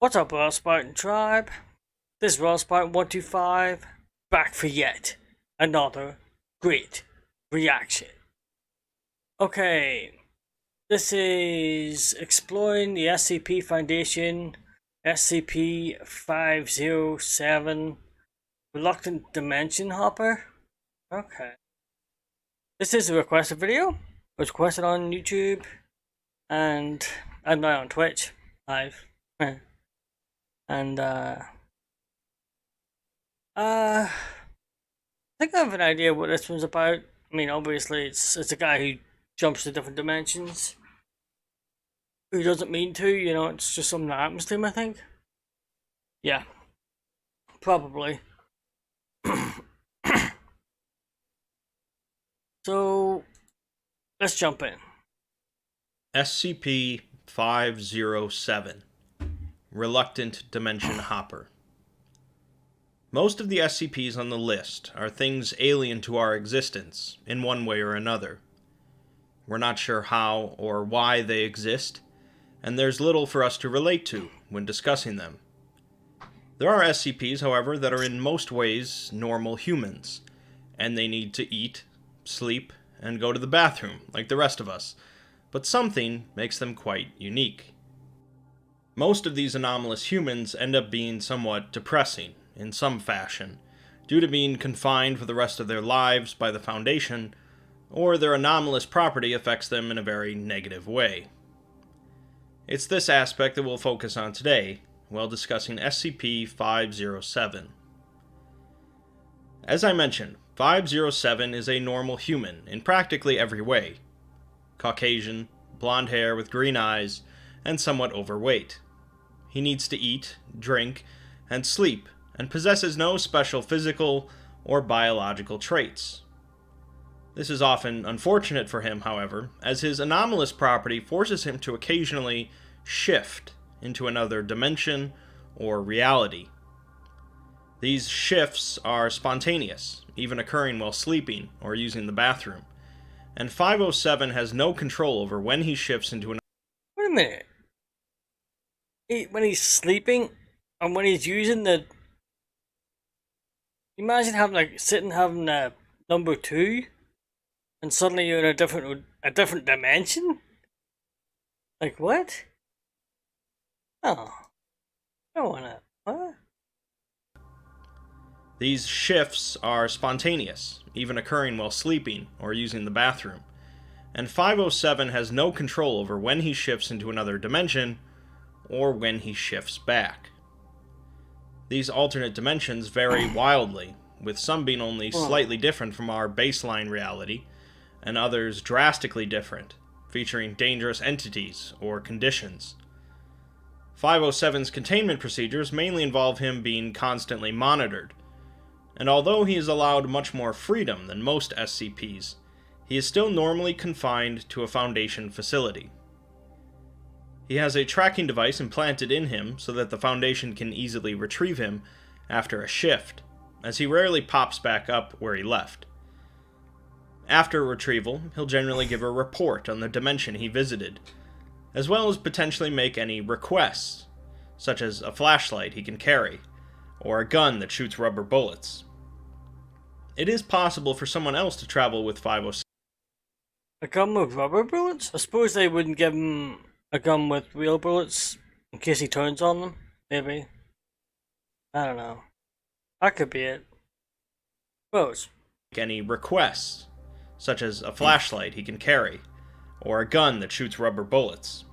What's up, World Spartan Tribe? This is World Spartan 125, back for yet another great reaction. Okay, this is exploring the SCP Foundation, SCP-507, Reluctant Dimension Hopper. Okay. This is a requested video. It was requested on YouTube, and I'm not on Twitch live. And I think I have an idea what this one's about. I mean, obviously it's a guy who jumps to different dimensions. Who doesn't mean to, you know, it's just something that happens to him, I think. Yeah. Probably. So let's jump in. SCP-507 Reluctant Dimension Hopper. Most of the SCPs on the list are things alien to our existence, in one way or another. We're not sure how or why they exist, and there's little for us to relate to when discussing them. There are SCPs, however, that are in most ways normal humans, and they need to eat, sleep, and go to the bathroom, like the rest of us, but something makes them quite unique. Most of these anomalous humans end up being somewhat depressing, in some fashion, due to being confined for the rest of their lives by the Foundation, or their anomalous property affects them in a very negative way. It's this aspect that we'll focus on today, while discussing SCP-507. As I mentioned, 507 is a normal human in practically every way. Caucasian, blonde hair with green eyes, and somewhat overweight. He needs to eat, drink, and sleep, and possesses no special physical or biological traits. This is often unfortunate for him, however, as his anomalous property forces him to occasionally shift into another dimension or reality. These shifts are spontaneous, even occurring while sleeping or using the bathroom, and 507 has no control over when he shifts into another. Wait a minute. When he's sleeping and when he's using the... Imagine having having a number 2 and suddenly you're in a different dimension? Like what? Oh. I don't wanna... What? These shifts are spontaneous, even occurring while sleeping or using the bathroom, and 507 has no control over when he shifts into another dimension or when he shifts back. These alternate dimensions vary wildly, with some being only slightly different from our baseline reality, and others drastically different, featuring dangerous entities or conditions. 507's containment procedures mainly involve him being constantly monitored, and although he is allowed much more freedom than most SCPs, he is still normally confined to a Foundation facility. He has a tracking device implanted in him so that the Foundation can easily retrieve him after a shift, as he rarely pops back up where he left. After retrieval, he'll generally give a report on the dimension he visited, as well as potentially make any requests, such as a flashlight he can carry, or a gun that shoots rubber bullets. It is possible for someone else to travel with 507. A gun with rubber bullets? I suppose they wouldn't give him a gun with real bullets in case he turns on them, maybe. I don't know. That could be it. Suppose. Any requests, such as a flashlight he can carry, or a gun that shoots rubber bullets.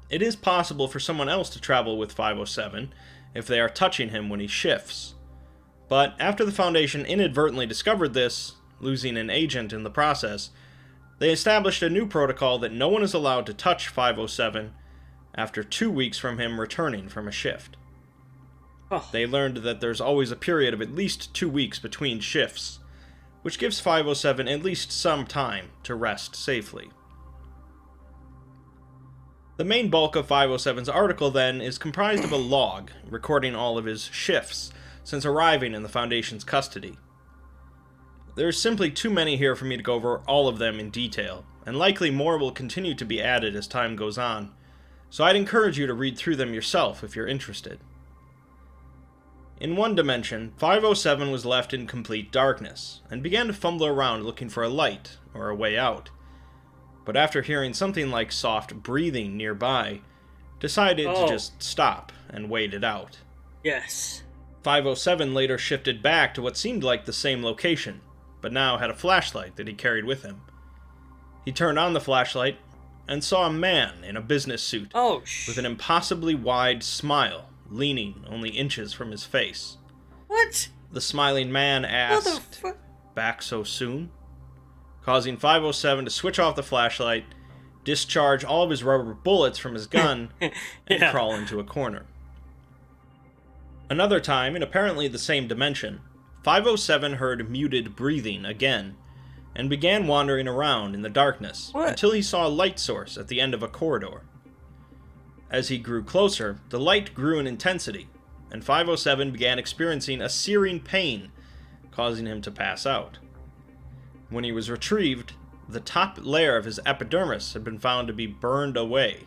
It is possible for someone else to travel with 507 if they are touching him when he shifts, but after the Foundation inadvertently discovered this, losing an agent in the process, they established a new protocol that no one is allowed to touch 507 after 2 weeks from him returning from a shift. Oh. They learned that there's always a period of at least 2 weeks between shifts, which gives 507 at least some time to rest safely. The main bulk of 507's article, then, is comprised of a log recording all of his shifts since arriving in the Foundation's custody. There's simply too many here for me to go over all of them in detail, and likely more will continue to be added as time goes on, so I'd encourage you to read through them yourself if you're interested. In one dimension, 507 was left in complete darkness, and began to fumble around looking for a light, or a way out. But after hearing something like soft breathing nearby, decided to just stop and wait it out. Yes. 507 later shifted back to what seemed like the same location, but now had a flashlight that he carried with him. He turned on the flashlight and saw a man in a business suit with an impossibly wide smile leaning only inches from his face. What? The smiling man asked, "Back so soon?" Causing 507 to switch off the flashlight, discharge all of his rubber bullets from his gun, and crawl into a corner. Another time, in apparently the same dimension, 507 heard muted breathing again, and began wandering around in the darkness until he saw a light source at the end of a corridor. As he grew closer, the light grew in intensity, and 507 began experiencing a searing pain, causing him to pass out. When he was retrieved, the top layer of his epidermis had been found to be burned away,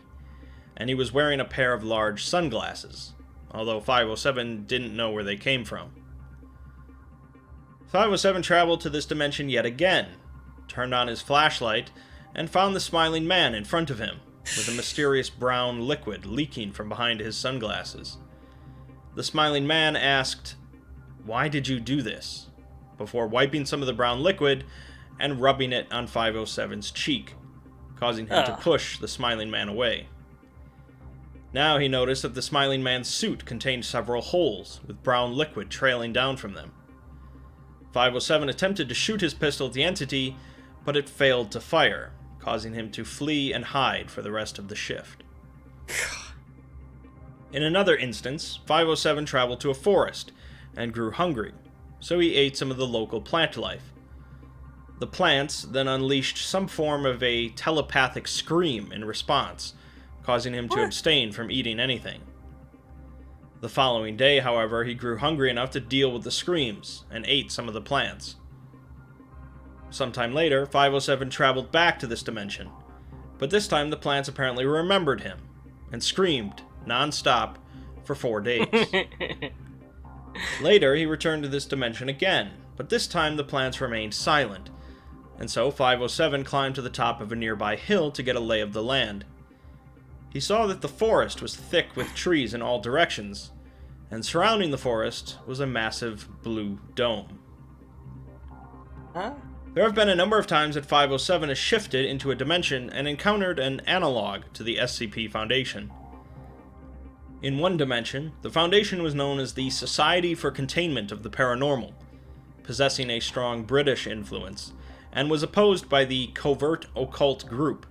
and he was wearing a pair of large sunglasses, although 507 didn't know where they came from. 507 traveled to this dimension yet again, turned on his flashlight, and found the smiling man in front of him, with a mysterious brown liquid leaking from behind his sunglasses. The smiling man asked, "Why did you do this?" before wiping some of the brown liquid and rubbing it on 507's cheek, causing him to push the smiling man away. Now he noticed that the smiling man's suit contained several holes, with brown liquid trailing down from them. 507 attempted to shoot his pistol at the entity, but it failed to fire, causing him to flee and hide for the rest of the shift. In another instance, 507 traveled to a forest and grew hungry, so he ate some of the local plant life. The plants then unleashed some form of a telepathic scream in response, causing him to abstain from eating anything. The following day, however, he grew hungry enough to deal with the screams and ate some of the plants. Sometime later, 507 traveled back to this dimension, but this time the plants apparently remembered him and screamed non-stop for 4 days. Later, he returned to this dimension again, but this time the plants remained silent, and so 507 climbed to the top of a nearby hill to get a lay of the land. He saw that the forest was thick with trees in all directions, and surrounding the forest was a massive blue dome. There have been a number of times that 507 has shifted into a dimension and encountered an analog to the SCP Foundation. In one dimension, the Foundation was known as the Society for Containment of the Paranormal, possessing a strong British influence, and was opposed by the Covert Occult Group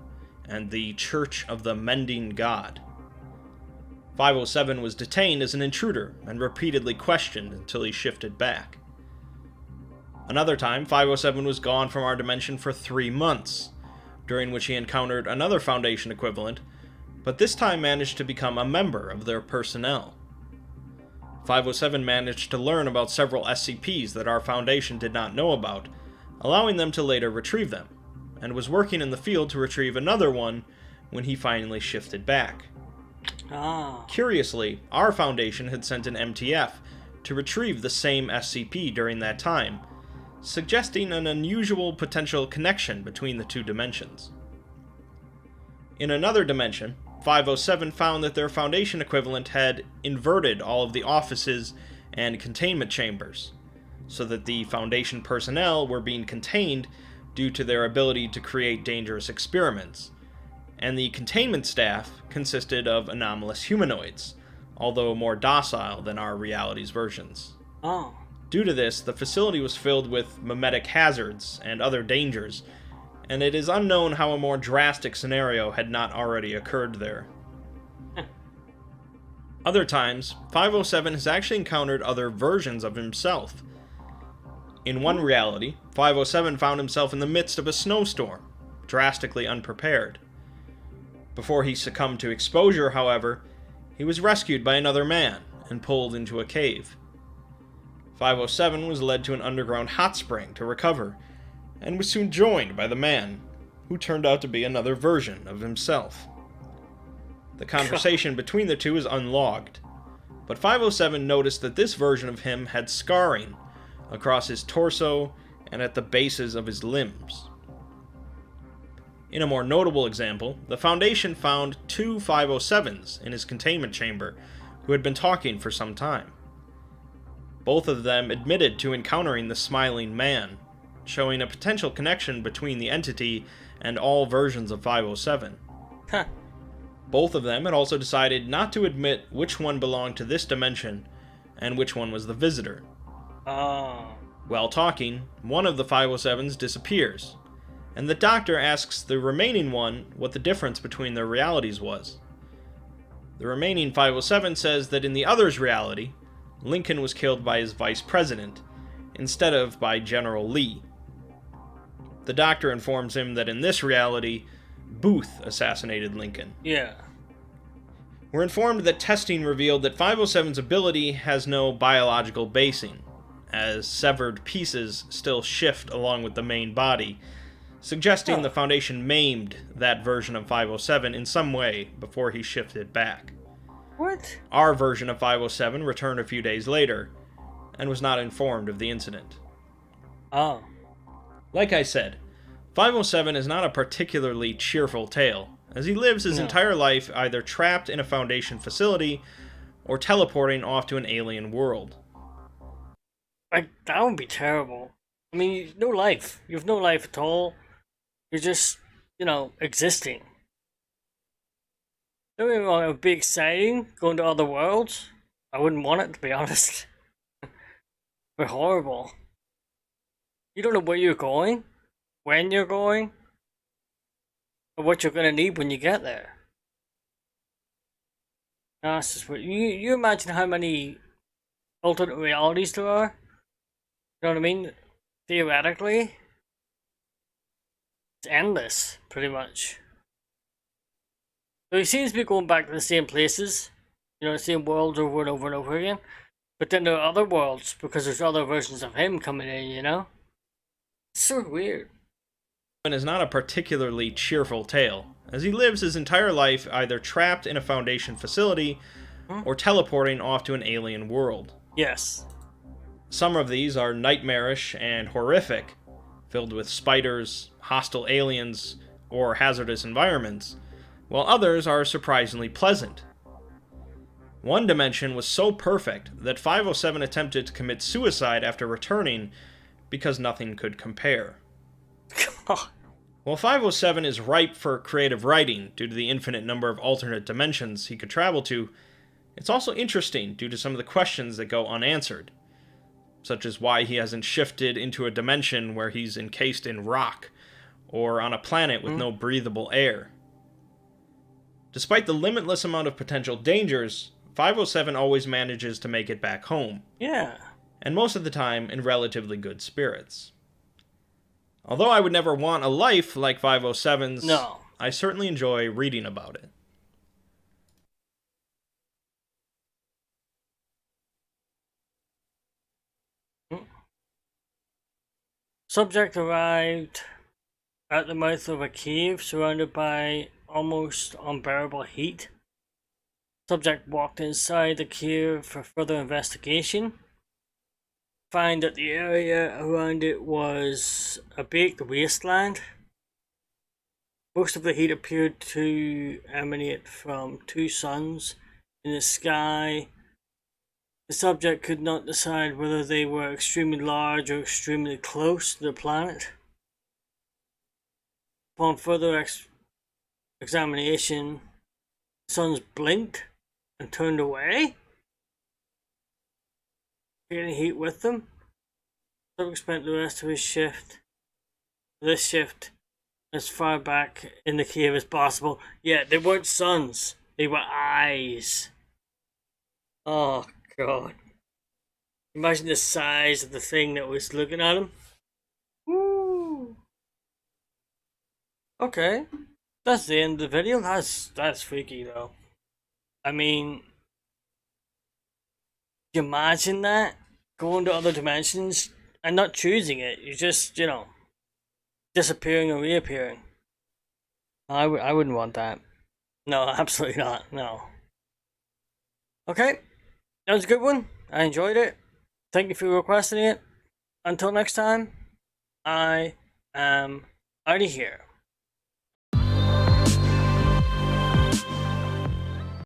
and the Church of the Mending God. 507 was detained as an intruder and repeatedly questioned until he shifted back. Another time, 507 was gone from our dimension for 3 months, during which he encountered another Foundation equivalent, but this time managed to become a member of their personnel. 507 managed to learn about several SCPs that our Foundation did not know about, allowing them to later retrieve them, and was working in the field to retrieve another one when he finally shifted back. Curiously, our Foundation had sent an MTF to retrieve the same SCP during that time, suggesting an unusual potential connection between the two dimensions. In another dimension, 507 found that their Foundation equivalent had inverted all of the offices and containment chambers, so that the Foundation personnel were being contained due to their ability to create dangerous experiments, and the containment staff consisted of anomalous humanoids, although more docile than our reality's versions. Due to this, the facility was filled with memetic hazards and other dangers, and it is unknown how a more drastic scenario had not already occurred there. Other times, 507 has actually encountered other versions of himself. In one reality, 507 found himself in the midst of a snowstorm, drastically unprepared. Before he succumbed to exposure, however, he was rescued by another man and pulled into a cave. 507 was led to an underground hot spring to recover, and was soon joined by the man, who turned out to be another version of himself. The conversation between the two is unlogged, but 507 noticed that this version of him had scarring across his torso and at the bases of his limbs. In a more notable example, the Foundation found two 507s in his containment chamber who had been talking for some time. Both of them admitted to encountering the Smiling Man, showing a potential connection between the entity and all versions of 507. Huh. Both of them had also decided not to admit which one belonged to this dimension and which one was the visitor. Oh. While talking, one of the 507s disappears, and the doctor asks the remaining one what the difference between their realities was. The remaining 507 says that in the other's reality, Lincoln was killed by his vice president, instead of by General Lee. The doctor informs him that in this reality, Booth assassinated Lincoln. Yeah. We're informed that testing revealed that 507's ability has no biological basing, as severed pieces still shift along with the main body, suggesting the Foundation maimed that version of 507 in some way before he shifted back. What? Our version of 507 returned a few days later, and was not informed of the incident. Oh. Like I said, 507 is not a particularly cheerful tale, as he lives his entire life either trapped in a Foundation facility or teleporting off to an alien world. Like, that would be terrible. I mean, no life. You have no life at all. You're just, existing. Don't get me wrong, it would be exciting going to other worlds. I wouldn't want it, to be honest. But horrible. You don't know where you're going, when you're going, or what you're going to need when you get there. That's just weird. You imagine how many alternate realities there are? You know what I mean? Theoretically, it's endless, pretty much. So he seems to be going back to the same places, the same worlds over and over and over again. But then there are other worlds, because there's other versions of him coming in, It's so weird. And is not a particularly cheerful tale, as he lives his entire life either trapped in a Foundation facility or teleporting off to an alien world. Yes. Some of these are nightmarish and horrific, filled with spiders, hostile aliens, or hazardous environments, while others are surprisingly pleasant. One dimension was so perfect that 507 attempted to commit suicide after returning because nothing could compare. While 507 is ripe for creative writing due to the infinite number of alternate dimensions he could travel to, it's also interesting due to some of the questions that go unanswered, such as why he hasn't shifted into a dimension where he's encased in rock, or on a planet with no breathable air. Despite the limitless amount of potential dangers, 507 always manages to make it back home. Yeah. And most of the time in relatively good spirits. Although I would never want a life like 507's, no. I certainly enjoy reading about it. Subject arrived at the mouth of a cave surrounded by almost unbearable heat. Subject walked inside the cave for further investigation. Find that the area around it was a baked wasteland. Most of the heat appeared to emanate from two suns in the sky. The subject could not decide whether they were extremely large or extremely close to the planet. Upon further examination, the suns blinked and turned away, taking heat with them. The subject spent the rest of his this shift, as far back in the cave as possible. Yeah, they weren't suns, they were eyes. Oh God. Imagine the size of the thing that was looking at him. Woo. Okay. That's the end of the video. That's freaky though. I mean, you imagine that? Going to other dimensions and not choosing it. You're just, disappearing or reappearing. I wouldn't want that. No, absolutely not. No. Okay, that was a good one. I enjoyed it. Thank you for requesting it. Until next time, I am out of here.